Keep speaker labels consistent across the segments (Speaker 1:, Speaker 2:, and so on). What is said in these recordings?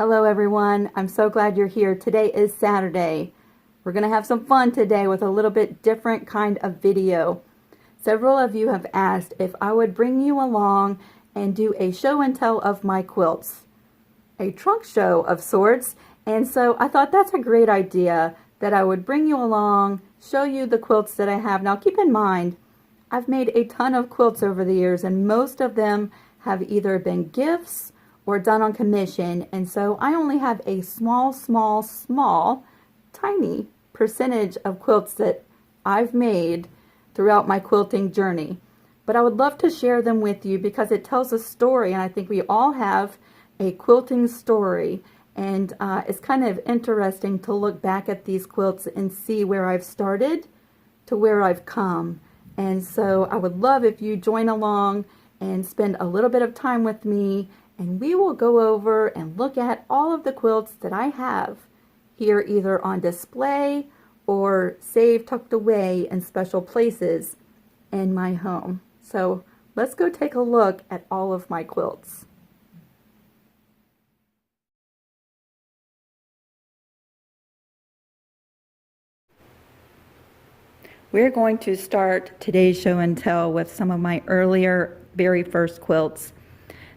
Speaker 1: Hello everyone, I'm so glad you're here. Today is Saturday. We're going to have some fun today with a little bit different kind of video. Several of you have asked if I would bring you along and do a show and tell of my quilts. A trunk show of sorts, and so I thought that's a great idea that I would bring you along, show you the quilts that I have. Now keep in mind, I've made a ton of quilts over the years and most of them have either been gifts or done on commission, and so I only have a small, tiny percentage of quilts that I've made throughout my quilting journey. But I would love to share them with you because it tells a story, and I think we all have a quilting story, and it's kind of interesting to look back at these quilts and see where I've started to where I've come. And so I would love if you join along and spend a little bit of time with me, and we will go over and look at all of the quilts that I have here either on display or saved tucked away in special places in my home. So let's go take a look at all of my quilts. We're going to start today's show and tell with some of my earlier, very first quilts.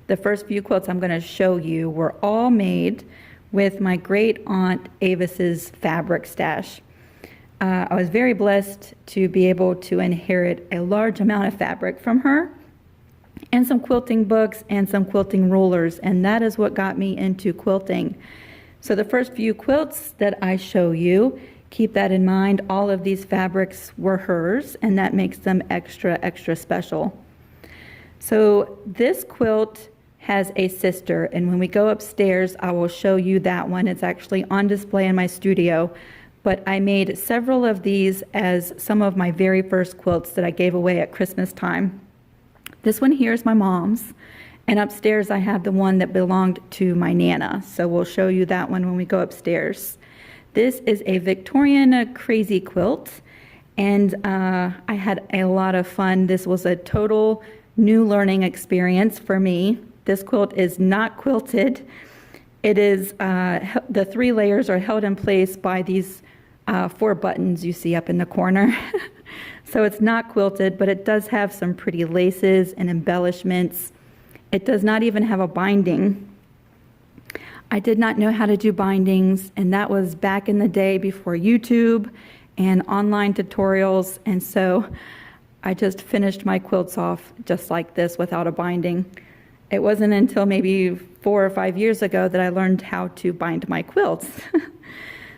Speaker 1: The first few quilts I'm going to show you were all made with my great aunt Avis's fabric stash. I was very blessed to be able to inherit a large amount of fabric from her and some quilting books and some quilting rulers, and that is what got me into quilting. So the first few quilts that I show you, keep that in mind, all of these fabrics were hers, and that makes them extra special. So this quilt has a sister, and when we go upstairs I will show you that one. It's actually on display in my studio, but I made several of these as some of my very first quilts that I gave away at Christmas time. This one here is my mom's, and upstairs I have the one that belonged to my Nana, so we'll show you that one when we go upstairs. This is a Victorian crazy quilt, and I had a lot of fun. This was a total new learning experience for me. This quilt is not quilted. It is, the 3 layers are held in place by these 4 buttons you see up in the corner. So it's not quilted, but it does have some pretty laces and embellishments. It does not even have a binding. I did not know how to do bindings, and that was back in the day before YouTube and online tutorials, and so I just finished my quilts off just like this without a binding. It wasn't until maybe 4 or 5 years ago that I learned how to bind my quilts.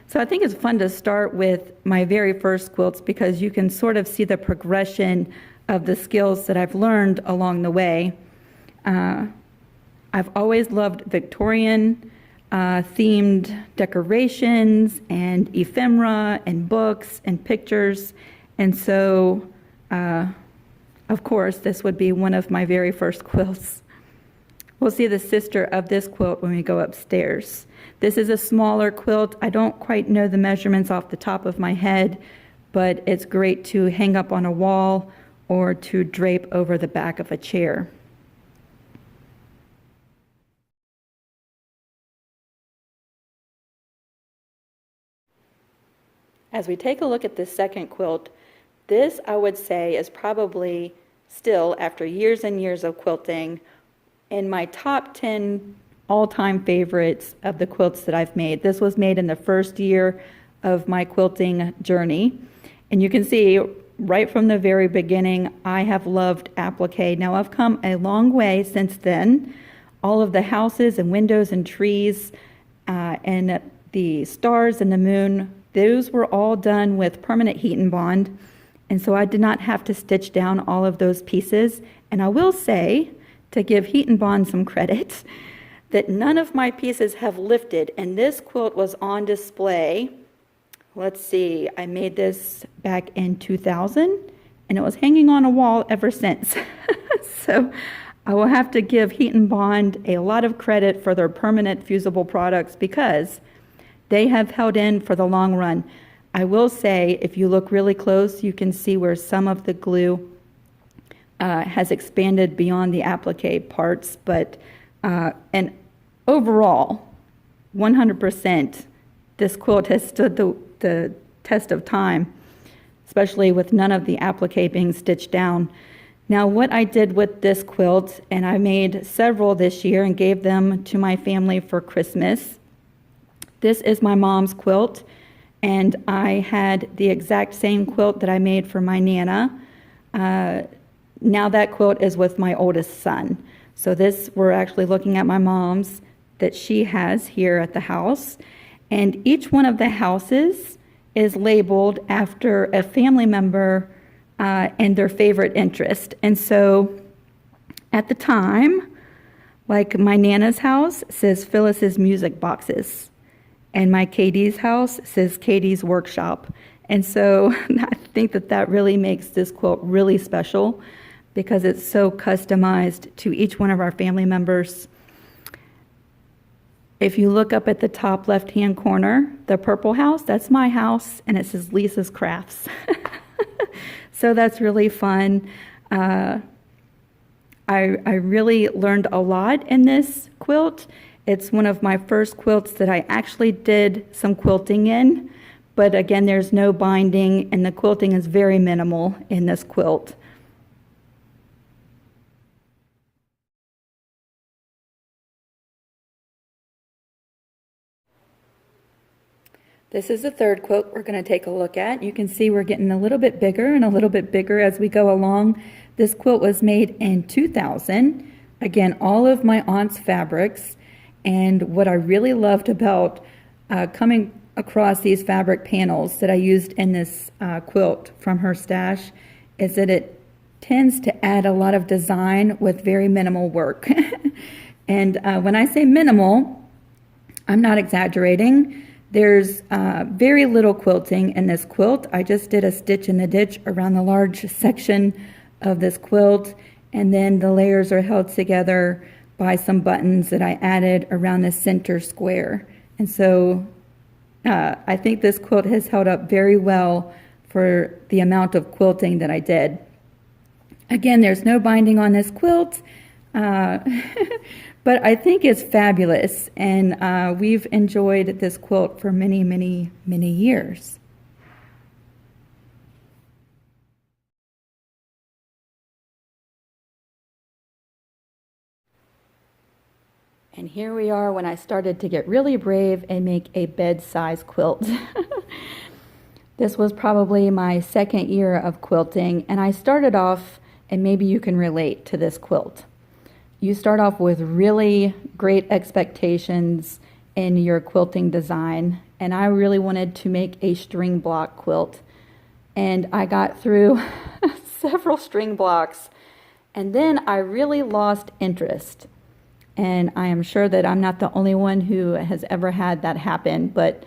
Speaker 1: So I think it's fun to start with my very first quilts because you can sort of see the progression of the skills that I've learned along the way. I've always loved Victorian themed decorations and ephemera and books and pictures, and so of course this would be one of my very first quilts. We'll see the sister of this quilt when we go upstairs. This is a smaller quilt. I don't quite know the measurements off the top of my head, but it's great to hang up on a wall or to drape over the back of a chair. As we take a look at this second quilt, this I would say is probably still, after years and years of quilting, in my top 10 all-time favorites of the quilts that I've made. This was made in the first year of my quilting journey, and you can see right from the very beginning I have loved applique. Now I've come a long way since then. All of the houses and windows and trees and the stars and the moon, those were all done with permanent heat and bond, and so I did not have to stitch down all of those pieces. And I will say, to give Heat and Bond some credit, that none of my pieces have lifted, and this quilt was on display. Let's see, I made this back in 2000, and it was hanging on a wall ever since. So I will have to give Heat and Bond a lot of credit for their permanent fusible products because they have held in for the long run. I will say, if you look really close, you can see where some of the glue has expanded beyond the applique parts, but and overall 100% this quilt has stood the test of time, especially with none of the applique being stitched down. Now, what I did with this quilt, and I made several this year and gave them to my family for Christmas. This is my mom's quilt, and I had the exact same quilt that I made for my Nana. Now that quilt is with my oldest son. So this, we're actually looking at my mom's that she has here at the house. And each one of the houses is labeled after a family member and their favorite interest. And so at the time, like my Nana's house says Phyllis's music boxes, and my Katie's house says Katie's workshop. And so I think that really makes this quilt really special because it's so customized to each one of our family members. If you look up at the top left-hand corner, the purple house, that's my house, and it says Lisa's Crafts. So that's really fun. I really learned a lot in this quilt. It's one of my first quilts that I actually did some quilting in, but again, there's no binding, and the quilting is very minimal in this quilt. This is the third quilt we're going to take a look at. You can see we're getting a little bit bigger and a little bit bigger as we go along. This quilt was made in 2000. Again, all of my aunt's fabrics. And what I really loved about coming across these fabric panels that I used in this quilt from her stash is that it tends to add a lot of design with very minimal work. And when I say minimal, I'm not exaggerating. There's very little quilting in this quilt. I just did a stitch in the ditch around the large section of this quilt, and then the layers are held together by some buttons that I added around the center square. And so I think this quilt has held up very well for the amount of quilting that I did. Again, there's no binding on this quilt. But I think it's fabulous, and we've enjoyed this quilt for many, many, many years. And here we are when I started to get really brave and make a bed-size quilt. This was probably my second year of quilting, and I started off, and maybe you can relate to this quilt. You start off with really great expectations in your quilting design, and I really wanted to make a string block quilt. And I got through several string blocks, and then I really lost interest. And I am sure that I'm not the only one who has ever had that happen, but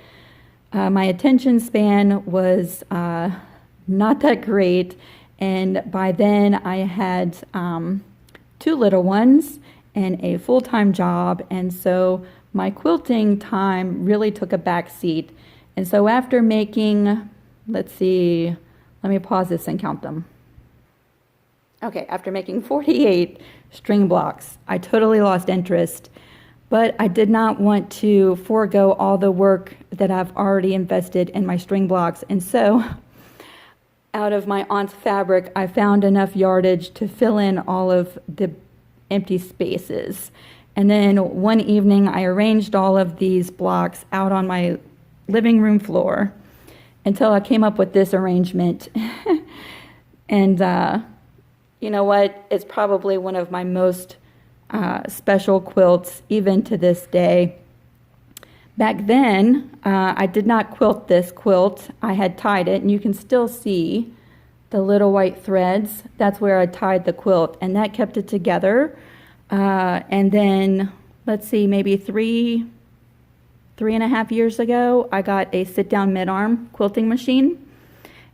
Speaker 1: my attention span was not that great, and by then I had two little ones and a full-time job, and so my quilting time really took a back seat. And so after making, let's see, let me pause this and count them. Okay, after making 48 string blocks, I totally lost interest, but I did not want to forego all the work that I've already invested in my string blocks. And so out of my aunt's fabric, I found enough yardage to fill in all of the empty spaces. And then one evening, I arranged all of these blocks out on my living room floor until I came up with this arrangement. And you know what? It's probably one of my most special quilts, even to this day. Back then, I did not quilt this quilt. I had tied it, and you can still see the little white threads. That's where I tied the quilt, and that kept it together. And then, let's see, maybe three and a half years ago, I got a sit-down mid-arm quilting machine,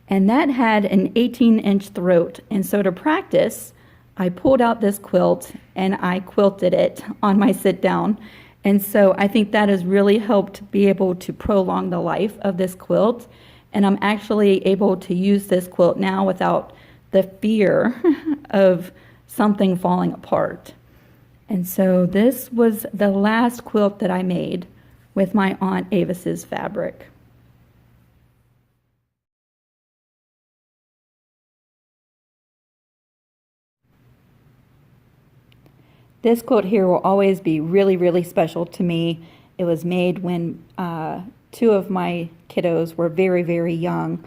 Speaker 1: and that had an 18-inch throat. And so to practice, I pulled out this quilt, and I quilted it on my sit-down. And so I think that has really helped be able to prolong the life of this quilt. And I'm actually able to use this quilt now without the fear of something falling apart. And so this was the last quilt that I made with my Aunt Avis's fabric. This quilt here will always be really, really special to me. It was made when two of my kiddos were very, very young.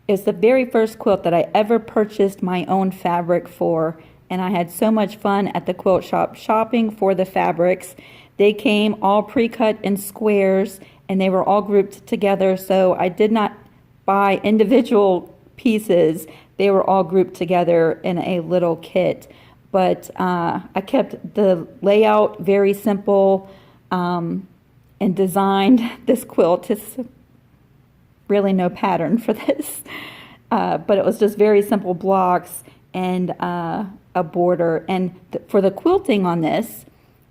Speaker 1: It's the very first quilt that I ever purchased my own fabric for, and I had so much fun at the quilt shop shopping for the fabrics. They came all pre-cut in squares, and they were all grouped together, so I did not buy individual pieces. They were all grouped together in a little kit. But I kept the layout very simple and designed this quilt. It's really no pattern for this, but it was just very simple blocks and a border. And for the quilting on this,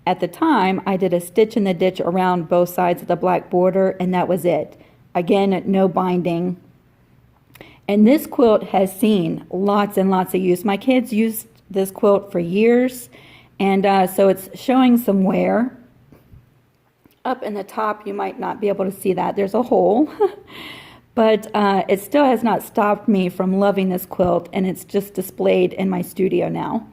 Speaker 1: at the time, I did a stitch in the ditch around both sides of the black border, and that was it. Again, no binding. And this quilt has seen lots and lots of use. My kids used this quilt for years, and so it's showing some wear. Up in the top, you might not be able to see that. There's a hole. But it still has not stopped me from loving this quilt, and it's just displayed in my studio now.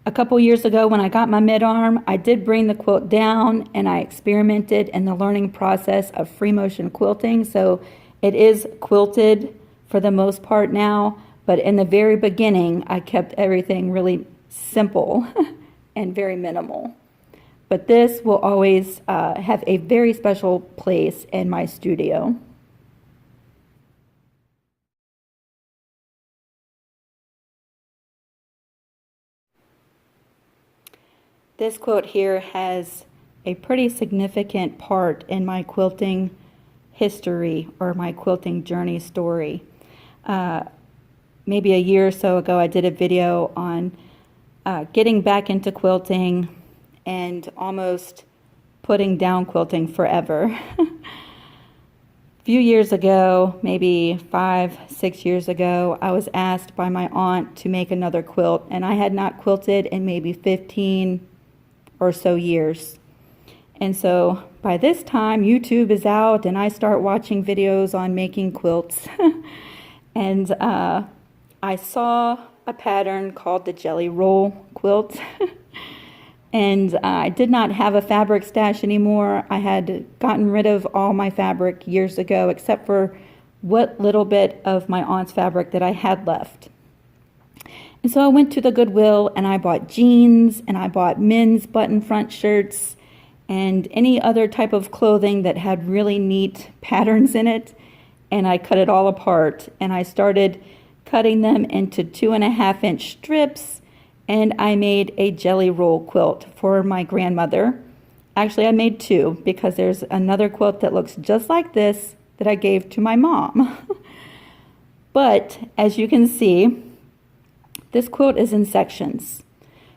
Speaker 1: A couple years ago when I got my mid-arm, I did bring the quilt down and I experimented in the learning process of free motion quilting. So it is quilted for the most part now, but in the very beginning, I kept everything really simple and very minimal. But this will always have a very special place in my studio. This quilt here has a pretty significant part in my quilting history or my quilting journey story. Maybe a year or so ago, I did a video on getting back into quilting and almost putting down quilting forever. A few years ago, maybe 5-6 years ago, I was asked by my aunt to make another quilt, and I had not quilted in maybe 15 or so years. And so by this time, YouTube is out and I start watching videos on making quilts. And I saw a pattern called the jelly roll quilt. And I did not have a fabric stash anymore. I had gotten rid of all my fabric years ago, except for what little bit of my aunt's fabric that I had left. And so I went to the Goodwill and I bought jeans and I bought men's button front shirts and any other type of clothing that had really neat patterns in it. And I cut it all apart and I started cutting them into 2.5-inch strips, and I made a jelly roll quilt for my grandmother. Actually, I made two because there's another quilt that looks just like this that I gave to my mom. But as you can see, this quilt is in sections.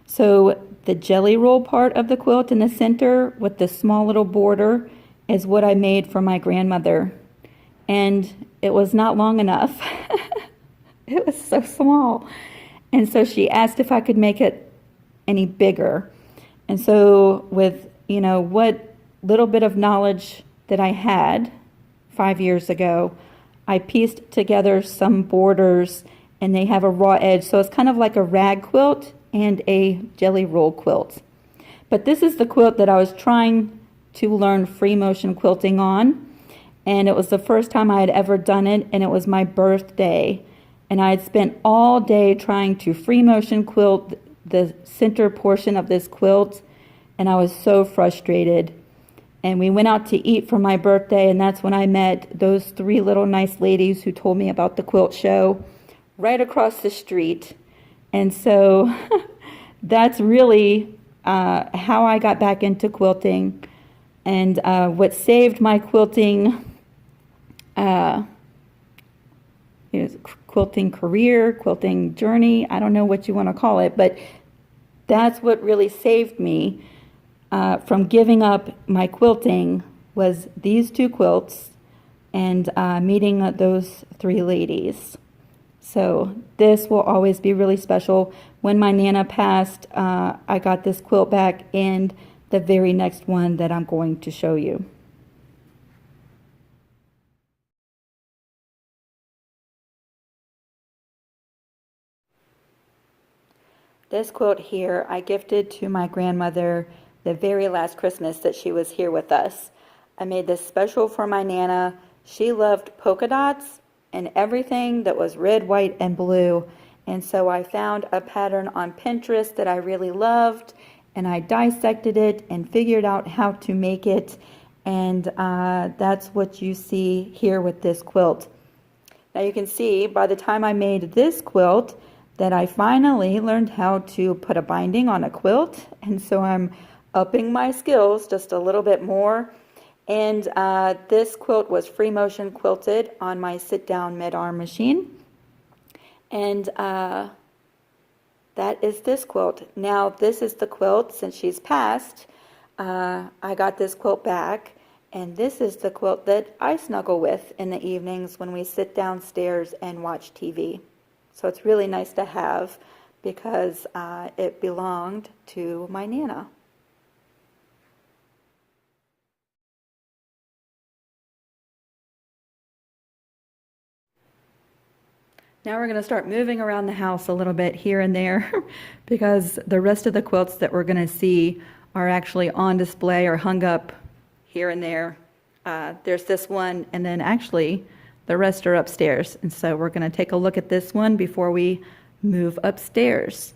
Speaker 1: So the jelly roll part of the quilt in the center with the small little border is what I made for my grandmother. And it was not long enough. It was so small. And so she asked if I could make it any bigger. And so with, what little bit of knowledge that I had 5 years ago, I pieced together some borders and they have a raw edge. So it's kind of like a rag quilt and a jelly roll quilt. But this is the quilt that I was trying to learn free motion quilting on. And it was the first time I had ever done it, and it was my birthday. And I had spent all day trying to free motion quilt the center portion of this quilt, and I was so frustrated. And we went out to eat for my birthday, and that's when I met those 3 little nice ladies who told me about the quilt show right across the street. And so that's really how I got back into quilting. And what saved my quilting quilting career, quilting journey, I don't know what you want to call it, but that's what really saved me from giving up my quilting was these 2 quilts and meeting those 3 ladies. So this will always be really special. When my Nana passed, I got this quilt back, and the very next one that I'm going to show you. This quilt here I gifted to my grandmother the very last Christmas that she was here with us. I made this special for my Nana. She loved polka dots and everything that was red, white, and blue. And so I found a pattern on Pinterest that I really loved, and I dissected it and figured out how to make it. And that's what you see here with this quilt. Now you can see by the time I made this quilt that I finally learned how to put a binding on a quilt. And so I'm upping my skills just a little bit more. And this quilt was free motion quilted on my sit-down mid-arm machine. And that is this quilt. Now this is the quilt since she's passed. I got this quilt back, and this is the quilt that I snuggle with in the evenings when we sit downstairs and watch TV. So it's really nice to have because it belonged to my Nana. Now we're going to start moving around the house a little bit here and there because the rest of the quilts that we're going to see are actually on display or hung up here and there. There's this one, and then actually the rest are upstairs. And so we're going to take a look at this one before we move upstairs.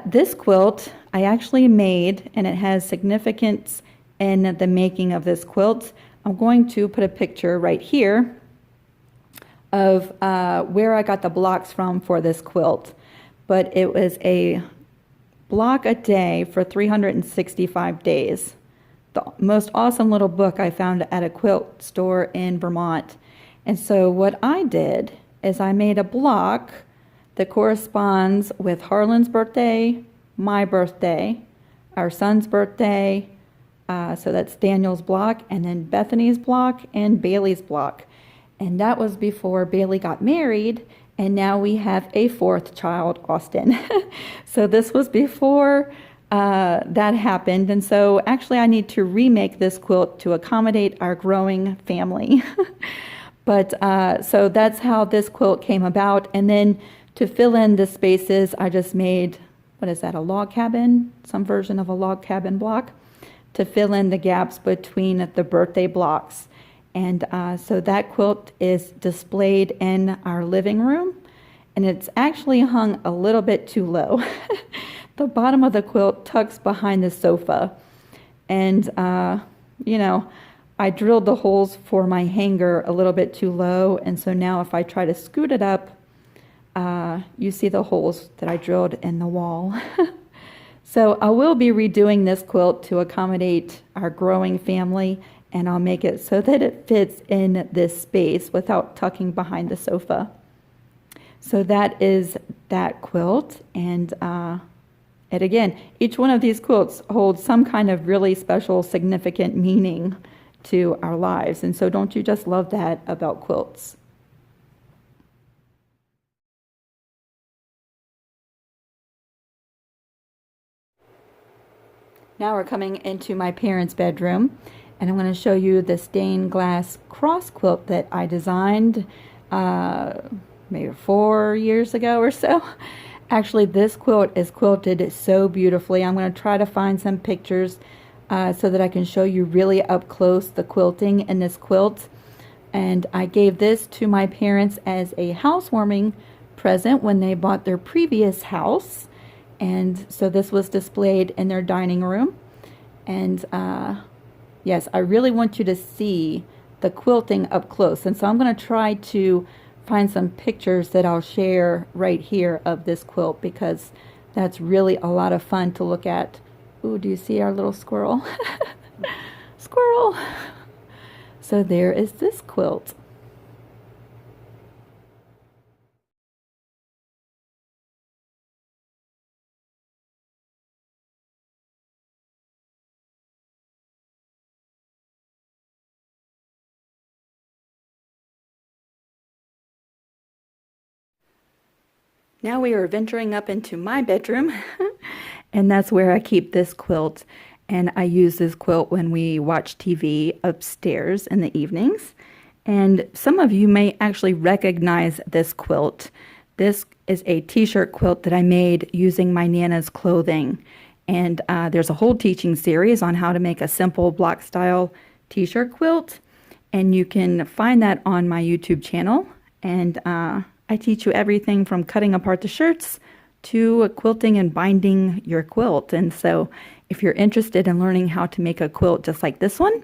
Speaker 1: This quilt I actually made, and it has significance in the making of this quilt. I'm going to put a picture right here of where I got the blocks from for this quilt. But it was a block a day for 365 days. The most awesome little book I found at a quilt store in Vermont. And so what I did is I made a block that corresponds with Harlan's birthday, my birthday, our son's birthday, so that's Daniel's block, and then Bethany's block and Bailey's block. And that was before Bailey got married, and now we have a fourth child, Austin. So this was before that happened, and so actually I need to remake this quilt to accommodate our growing family. But so that's how this quilt came about. And then to fill in the spaces, I just made, what is that, a log cabin? Some version of a log cabin block to fill in the gaps between the birthday blocks. And so that quilt is displayed in our living room, and it's actually hung a little bit too low. The bottom of the quilt tucks behind the sofa. And, you know, I drilled the holes for my hanger a little bit too low, and so now if I try to scoot it up, you see the holes that I drilled in the wall. So I will be redoing this quilt to accommodate our growing family, and I'll make it so that it fits in this space without tucking behind the sofa. So that is that quilt, and again, each one of these quilts holds some kind of really special, significant meaning to our lives. And so don't you just love that about quilts? Now we're coming into my parents' bedroom, and I'm going to show you the stained glass cross quilt that I designed maybe 4 years ago or so. Actually, this quilt is quilted so beautifully. I'm going to try to find some pictures so that I can show you really up close the quilting in this quilt. And I gave this to my parents as a housewarming present when they bought their previous house. And so this was displayed in their dining room. And yes, I really want you to see the quilting up close. And so I'm going to try to find some pictures that I'll share right here of this quilt, because that's really a lot of fun to look at. Ooh, do you see our little squirrel? Squirrel! So there is this quilt. Now we are venturing up into my bedroom, and that's where I keep this quilt. and I use this quilt when we watch TV upstairs in the evenings. And some of you may actually recognize this quilt. This is a t-shirt quilt that I made using my Nana's clothing. And there's a whole teaching series on how to make a simple block style t-shirt quilt. And you can find that on my YouTube channel. And I teach you everything from cutting apart the shirts to quilting and binding your quilt. And so if you're interested in learning how to make a quilt just like this one,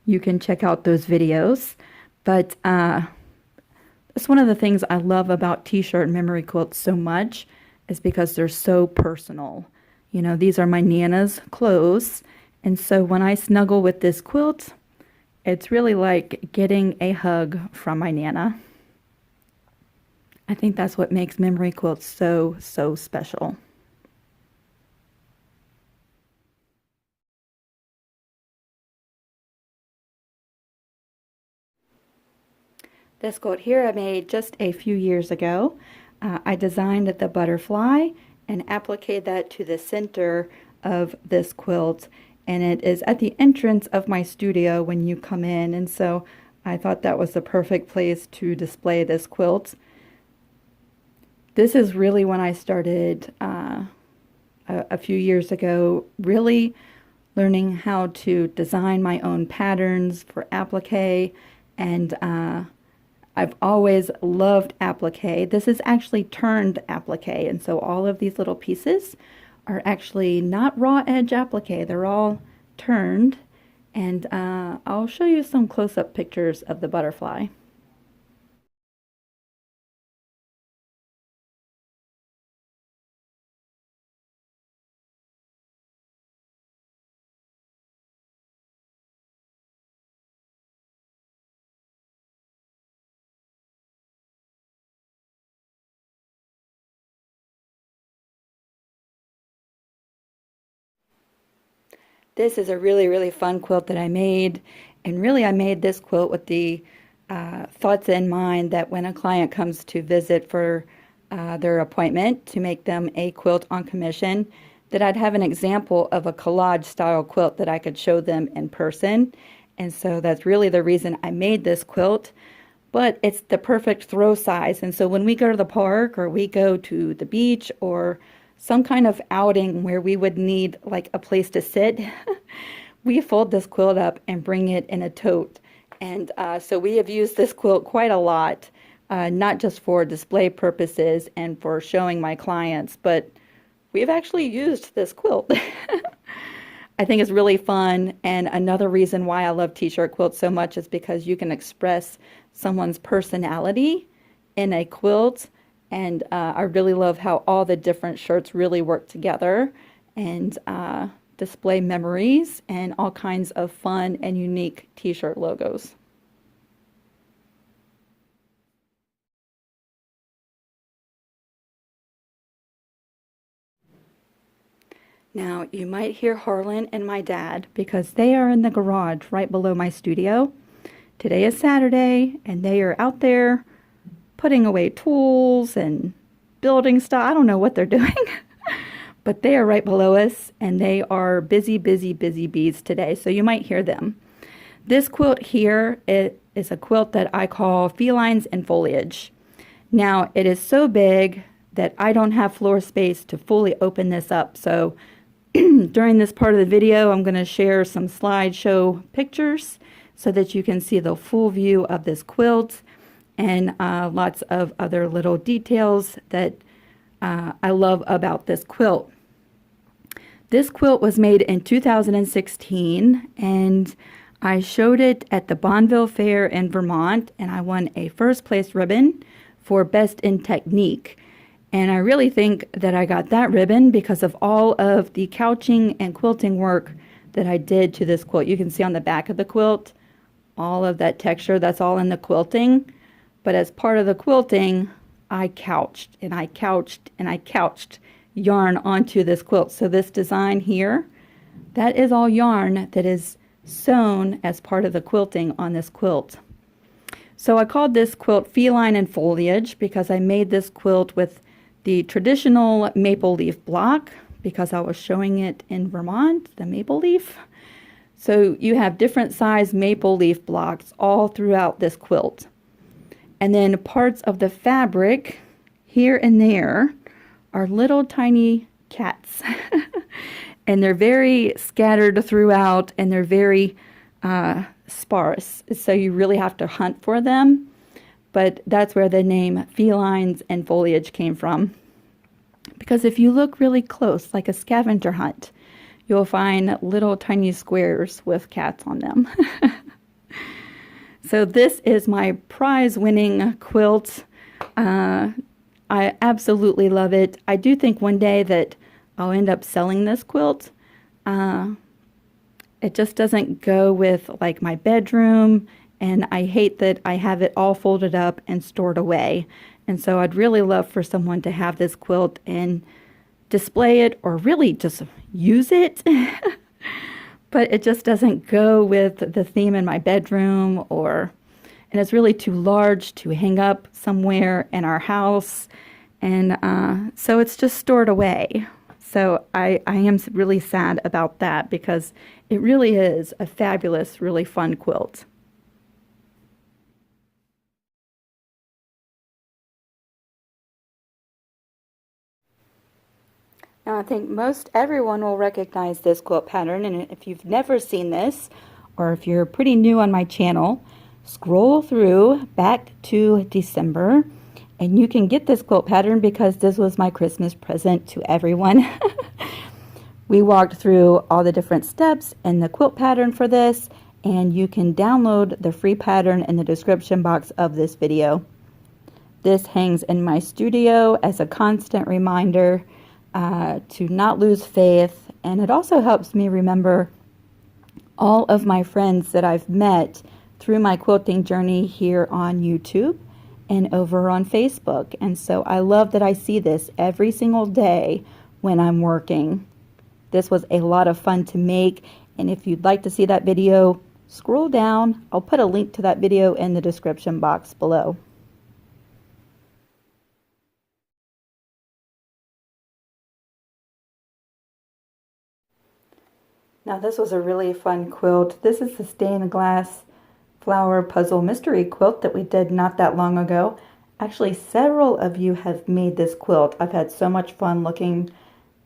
Speaker 1: you can check out those videos. But it's one of the things I love about t-shirt memory quilts so much is because they're so personal. You know, these are my Nana's clothes. And so when I snuggle with this quilt, it's really like getting a hug from my Nana. I think that's what makes memory quilts so, so special. This quilt here I made just a few years ago. I designed the butterfly and appliqued that to the center of this quilt. And it is at the entrance of my studio when you come in. And so I thought that was the perfect place to display this quilt. This is really when I started a few years ago, really learning how to design my own patterns for applique. And I've always loved applique. This is actually turned applique. And so all of these little pieces are actually not raw edge applique. They're all turned. And I'll show you some close-up pictures of the butterfly. This is a really, really fun quilt that I made. And really, I made this quilt with the thoughts in mind that when a client comes to visit for their appointment to make them a quilt on commission, that I'd have an example of a collage style quilt that I could show them in person. And so that's really the reason I made this quilt. But it's the perfect throw size. And so when we go to the park or we go to the beach or some kind of outing where we would need like a place to sit, we fold this quilt up and bring it in a tote. And so we have used this quilt quite a lot, not just for display purposes and for showing my clients, but we've actually used this quilt. I think it's really fun. And another reason why I love t-shirt quilts so much is because you can express someone's personality in a quilt. And I really love how all the different shirts really work together and display memories and all kinds of fun and unique t-shirt logos. Now, you might hear Harlan and my dad because they are in the garage right below my studio. Today is Saturday, and they are out there putting away tools and building stuff. I don't know what they're doing, but they are right below us, and they are busy, busy, busy bees today, so you might hear them. This quilt here is a quilt that I call Felines and Foliage. Now, it is so big that I don't have floor space to fully open this up, so during this part of the video, I'm going to share some slideshow pictures so that you can see the full view of this quilt and lots of other little details that I love about this quilt. This quilt was made in 2016, and I showed it at the Bonneville Fair in Vermont, and I won a first place ribbon for Best in Technique. And I really think that I got that ribbon because of all of the couching and quilting work that I did to this quilt. You can see on the back of the quilt, all of that texture, that's all in the quilting. But as part of the quilting, I couched and I couched and I couched yarn onto this quilt. So this design here, that is all yarn that is sewn as part of the quilting on this quilt. So I called this quilt Feline and Foliage because I made this quilt with the traditional maple leaf block because I was showing it in Vermont, the maple leaf. So you have different size maple leaf blocks all throughout this quilt. And then parts of the fabric here and there are little tiny cats. And they're very scattered throughout, and they're very sparse. So you really have to hunt for them. But that's where the name felines and foliage came from. Because if you look really close, like a scavenger hunt, you'll find little tiny squares with cats on them. So this is my prize-winning quilt. I absolutely love it. I do think one day that I'll end up selling this quilt. It just doesn't go with like my bedroom, and I hate that I have it all folded up and stored away. And so I'd really love for someone to have this quilt and display it, or really just use it. But it just doesn't go with the theme in my bedroom, and it's really too large to hang up somewhere in our house. And so it's just stored away. So I am really sad about that, because it really is a fabulous, really fun quilt. Now I think most everyone will recognize this quilt pattern, and if you've never seen this, or if you're pretty new on my channel, scroll through back to December, and you can get this quilt pattern because this was my Christmas present to everyone. We walked through all the different steps in the quilt pattern for this, and you can download the free pattern in the description box of this video. This hangs in my studio as a constant reminder to not lose faith, and it also helps me remember all of my friends that I've met through my quilting journey here on YouTube and over on Facebook. And so I love that I see this every single day when I'm working. This was a lot of fun to make, and if you'd like to see that video, scroll down. I'll put a link to that video in the description box below. Now this was a really fun quilt. This is the stained glass flower puzzle mystery quilt that we did not that long ago. Actually, several of you have made this quilt. I've had so much fun looking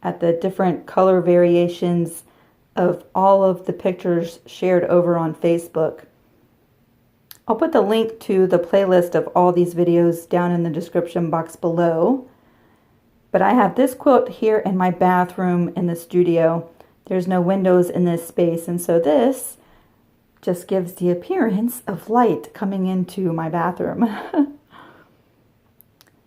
Speaker 1: at the different color variations of all of the pictures shared over on Facebook. I'll put the link to the playlist of all these videos down in the description box below. But I have this quilt here in my bathroom in the studio. There's no windows in this space, and so this just gives the appearance of light coming into my bathroom.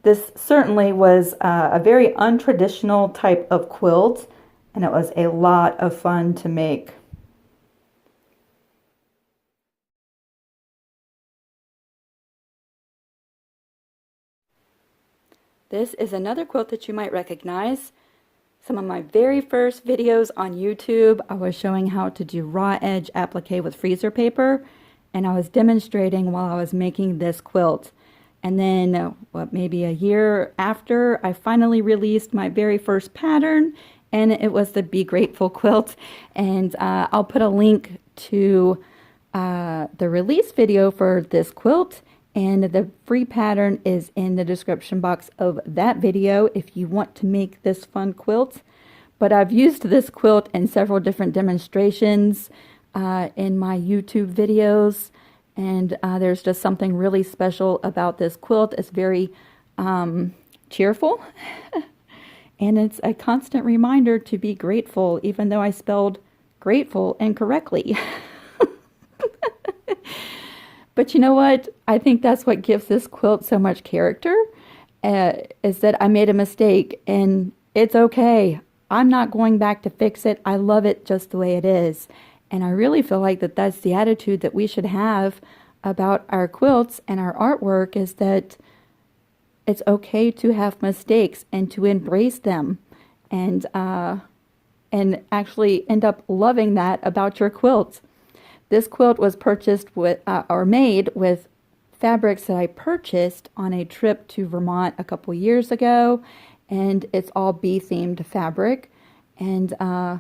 Speaker 1: This certainly was a very untraditional type of quilt, and it was a lot of fun to make. This is another quilt that you might recognize. Some of my very first videos on YouTube, I was showing how to do raw edge applique with freezer paper, and I was demonstrating while I was making this quilt. And then, maybe a year after, I finally released my very first pattern, and it was the Be Grateful quilt. And I'll put a link to the release video for this quilt, and the free pattern is in the description box of that video if you want to make this fun quilt. But I've used this quilt in several different demonstrations in my YouTube videos, and there's just something really special about this quilt. It's very cheerful, and it's a constant reminder to be grateful, even though I spelled grateful incorrectly. But you know what? I think that's what gives this quilt so much character, is that I made a mistake, and it's okay. I'm not going back to fix it. I love it just the way it is. And I really feel like that's the attitude that we should have about our quilts and our artwork, is that it's okay to have mistakes and to embrace them, and actually end up loving that about your quilt. This quilt was purchased with, or made with fabrics that I purchased on a trip to Vermont a couple years ago, and it's all bee-themed fabric. And I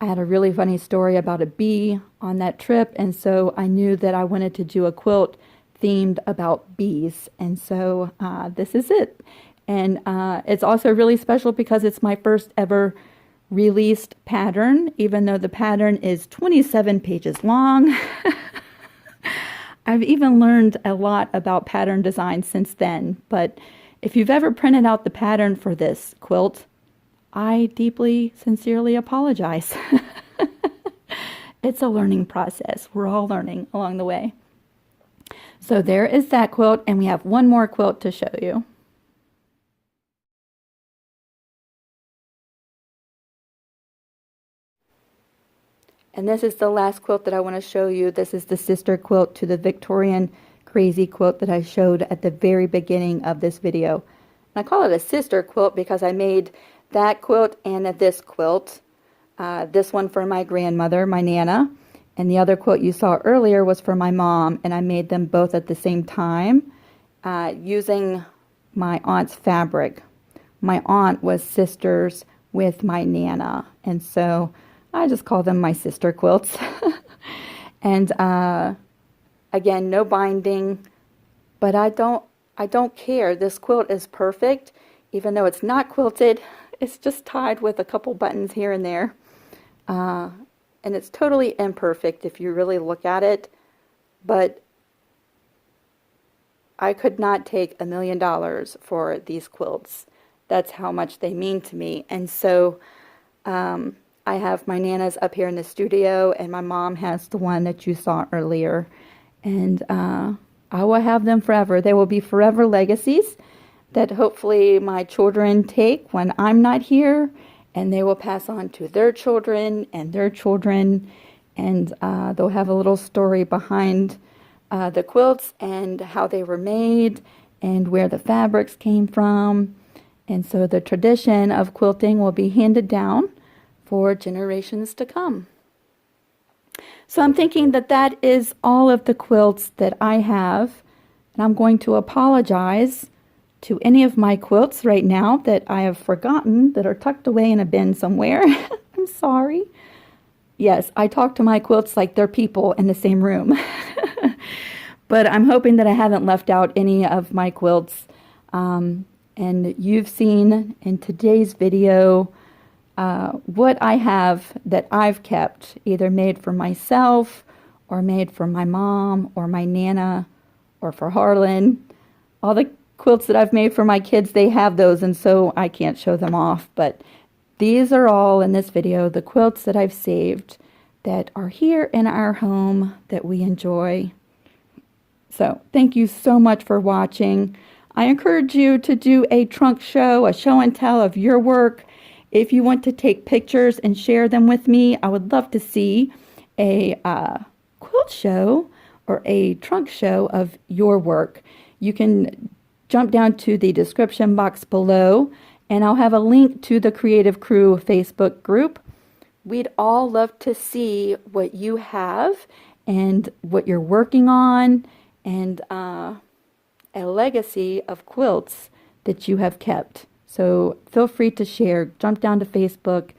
Speaker 1: had a really funny story about a bee on that trip, and so I knew that I wanted to do a quilt themed about bees, and so this is it. And it's also really special because it's my first ever released pattern, even though the pattern is 27 pages long. I've even learned a lot about pattern design since then, but if you've ever printed out the pattern for this quilt, I deeply, sincerely apologize. It's a learning process. We're all learning along the way. So there is that quilt, and we have one more quilt to show you. And this is the last quilt that I want to show you. This is the sister quilt to the Victorian crazy quilt that I showed at the very beginning of this video. And I call it a sister quilt because I made that quilt and this quilt. This one for my grandmother, my Nana, and the other quilt you saw earlier was for my mom, and I made them both at the same time using my aunt's fabric. My aunt was sisters with my Nana, and so I just call them my sister quilts. And again, no binding, but I don't care. This quilt is perfect, even though it's not quilted. It's just tied with a couple buttons here and there. And it's totally imperfect if you really look at it, but I could not take $1 million for these quilts. That's how much they mean to me. And so I have my Nana's up here in the studio, and my mom has the one that you saw earlier. And I will have them forever. They will be forever legacies that hopefully my children take when I'm not here, and they will pass on to their children and their children, and they'll have a little story behind the quilts and how they were made and where the fabrics came from. And so the tradition of quilting will be handed down for generations to come. So I'm thinking that that is all of the quilts that I have, and I'm going to apologize to any of my quilts right now that I have forgotten that are tucked away in a bin somewhere. I'm sorry. Yes, I talk to my quilts like they're people in the same room. But I'm hoping that I haven't left out any of my quilts. And you've seen in today's video what I have that I've kept, either made for myself or made for my mom or my Nana or for Harlan. All the quilts that I've made for my kids, they have those, and so I can't show them off. But these are all in this video, the quilts that I've saved that are here in our home that we enjoy. So thank you so much for watching. I encourage you to do a trunk show, a show and tell of your work. If you want to take pictures and share them with me, I would love to see a quilt show or a trunk show of your work. You can jump down to the description box below, and I'll have a link to the Creative Crew Facebook group. We'd all love to see what you have and what you're working on, and a legacy of quilts that you have kept. So feel free to share. Jump down to Facebook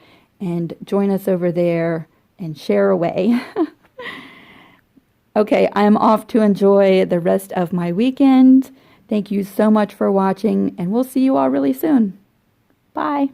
Speaker 1: and join us over there and share away. Okay, I am off to enjoy the rest of my weekend. Thank you so much for watching, and we'll see you all really soon. Bye.